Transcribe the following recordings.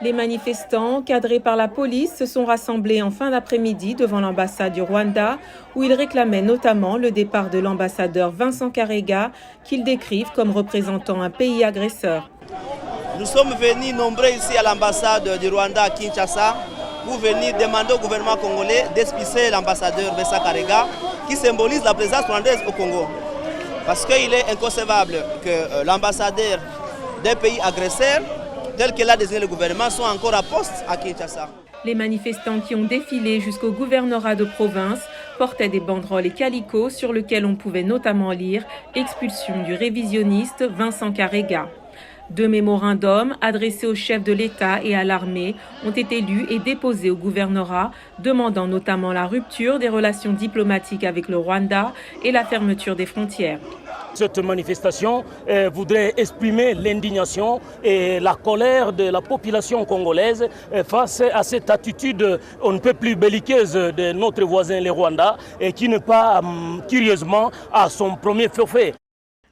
Les manifestants, encadrés par la police, se sont rassemblés en fin d'après-midi devant l'ambassade du Rwanda, où ils réclamaient notamment le départ de l'ambassadeur Vincent Karega, qu'ils décrivent comme représentant un pays agresseur. Nous sommes venus nombreux ici à l'ambassade du Rwanda à Kinshasa pour venir demander au gouvernement congolais d'expulser l'ambassadeur Vincent Karega, qui symbolise la présence rwandaise au Congo. Parce qu'il est inconcevable que l'ambassadeur d'un pays agresseur, tel que l'a désigné le gouvernement, sont encore à poste à Kinshasa. Les manifestants qui ont défilé jusqu'au gouvernorat de province portaient des banderoles et calicots sur lesquels on pouvait notamment lire « Expulsion du révisionniste Vincent Karega ». 2 mémorandums adressés au chef de l'État et à l'armée ont été lus et déposés au gouvernorat, demandant notamment la rupture des relations diplomatiques avec le Rwanda et la fermeture des frontières. Cette manifestation voudrait exprimer l'indignation et la colère de la population congolaise face à cette attitude on ne peut plus belliqueuse de notre voisin le Rwanda et qui n'est pas curieusement à son premier forfait.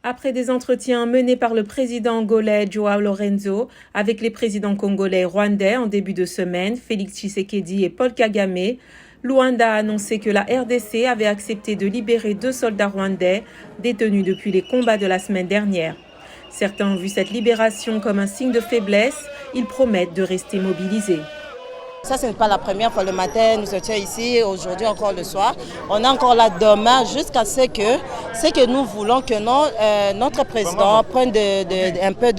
Après des entretiens menés par le président angolais Joao Lorenzo avec les présidents congolais et rwandais en début de semaine, Félix Tshisekedi et Paul Kagame, Luanda a annoncé que la RDC avait accepté de libérer 2 soldats rwandais détenus depuis les combats de la semaine dernière. Certains ont vu cette libération comme un signe de faiblesse. Ils promettent de rester mobilisés. Ça, ce n'est pas la première fois le matin, nous étions ici, aujourd'hui encore le soir. On est encore là demain jusqu'à ce que nous voulons que notre président prenne un peu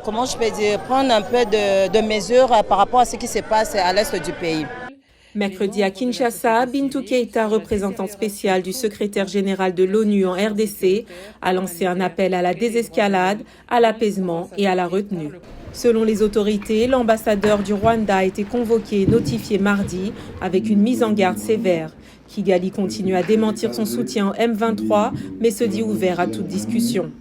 comment je peux dire, prendre un peu de mesures par rapport à ce qui se passe à l'est du pays. Mercredi à Kinshasa, Bintou Keïta, représentante spéciale du secrétaire général de l'ONU en RDC, a lancé un appel à la désescalade, à l'apaisement et à la retenue. Selon les autorités, l'ambassadeur du Rwanda a été convoqué et notifié mardi avec une mise en garde sévère. Kigali continue à démentir son soutien au M23, mais se dit ouvert à toute discussion.